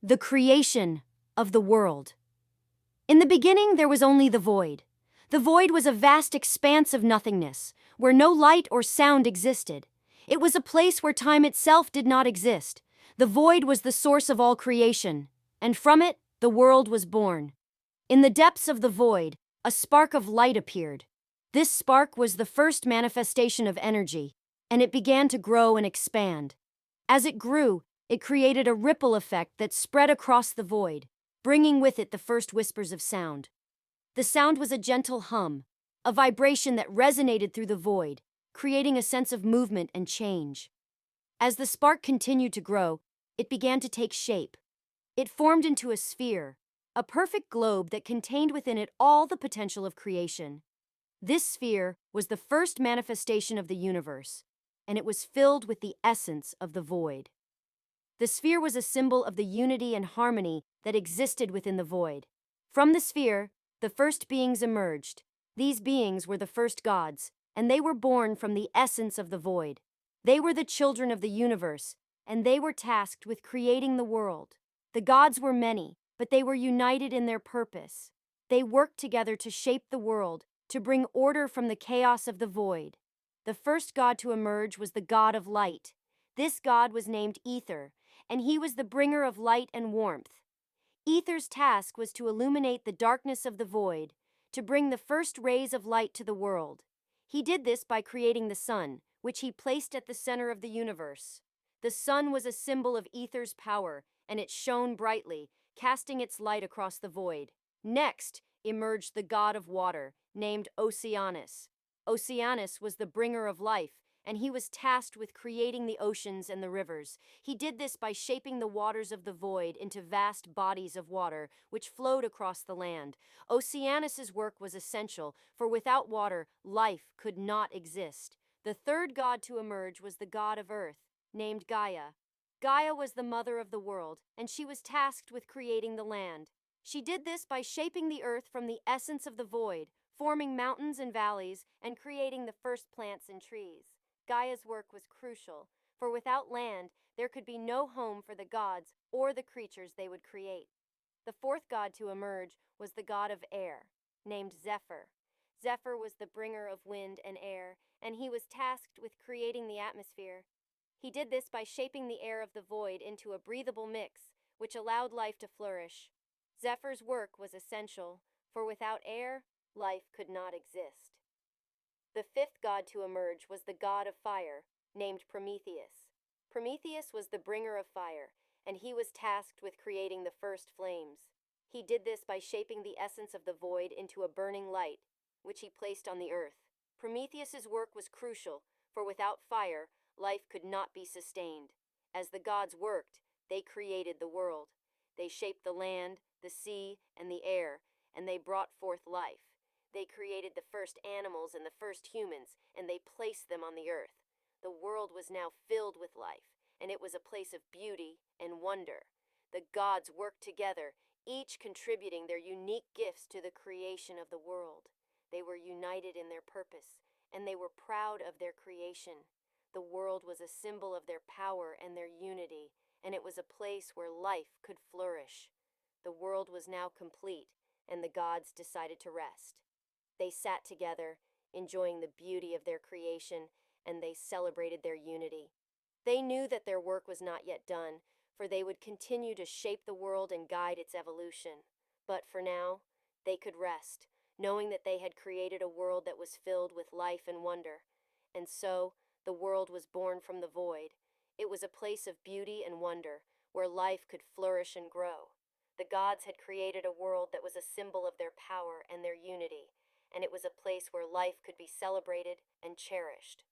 The creation of the world. In the beginning, there was only the void. The void was a vast expanse of nothingness, where no light or sound existed. It was a place where time itself did not exist. The void was the source of all creation, and from it, the world was born. In the depths of the void, a spark of light appeared. This spark was the first manifestation of energy, and it began to grow and expand. As it grew, it created a ripple effect that spread across the void, bringing with it the first whispers of sound. The sound was a gentle hum, a vibration that resonated through the void, creating a sense of movement and change. As the spark continued to grow, it began to take shape. It formed into a sphere, a perfect globe that contained within it all the potential of creation. This sphere was the first manifestation of the universe, and it was filled with the essence of the void. The sphere was a symbol of the unity and harmony that existed within the void. From the sphere, the first beings emerged. These beings were the first gods, and they were born from the essence of the void. They were the children of the universe, and they were tasked with creating the world. The gods were many, but they were united in their purpose. They worked together to shape the world, to bring order from the chaos of the void. The first god to emerge was the god of light. This god was named Ether, and he was the bringer of light and warmth. Ether's task was to illuminate the darkness of the void, to bring the first rays of light to the world. He did this by creating the sun, which he placed at the center of the universe. The sun was a symbol of Ether's power, and it shone brightly, casting its light across the void. Next emerged the god of water, named Oceanus. Oceanus was the bringer of life, and he was tasked with creating the oceans and the rivers. He did this by shaping the waters of the void into vast bodies of water, which flowed across the land. Oceanus's work was essential, for without water, life could not exist. The third god to emerge was the god of earth, named Gaia. Gaia was the mother of the world, and she was tasked with creating the land. She did this by shaping the earth from the essence of the void, forming mountains and valleys, and creating the first plants and trees. Gaia's work was crucial, for without land, there could be no home for the gods or the creatures they would create. The fourth god to emerge was the god of air, named Zephyr. Zephyr was the bringer of wind and air, and he was tasked with creating the atmosphere. He did this by shaping the air of the void into a breathable mix, which allowed life to flourish. Zephyr's work was essential, for without air, life could not exist. The fifth god to emerge was the god of fire, named Prometheus. Prometheus was the bringer of fire, and he was tasked with creating the first flames. He did this by shaping the essence of the void into a burning light, which he placed on the earth. Prometheus's work was crucial, for without fire, life could not be sustained. As the gods worked, they created the world. They shaped the land, the sea, and the air, and they brought forth life. They created the first animals and the first humans, and they placed them on the earth. The world was now filled with life, and it was a place of beauty and wonder. The gods worked together, each contributing their unique gifts to the creation of the world. They were united in their purpose, and they were proud of their creation. The world was a symbol of their power and their unity, and it was a place where life could flourish. The world was now complete, and the gods decided to rest. They sat together, enjoying the beauty of their creation, and they celebrated their unity. They knew that their work was not yet done, for they would continue to shape the world and guide its evolution. But for now, they could rest, knowing that they had created a world that was filled with life and wonder. And so, the world was born from the void. It was a place of beauty and wonder, where life could flourish and grow. The gods had created a world that was a symbol of their power and their unity, and it was a place where life could be celebrated and cherished.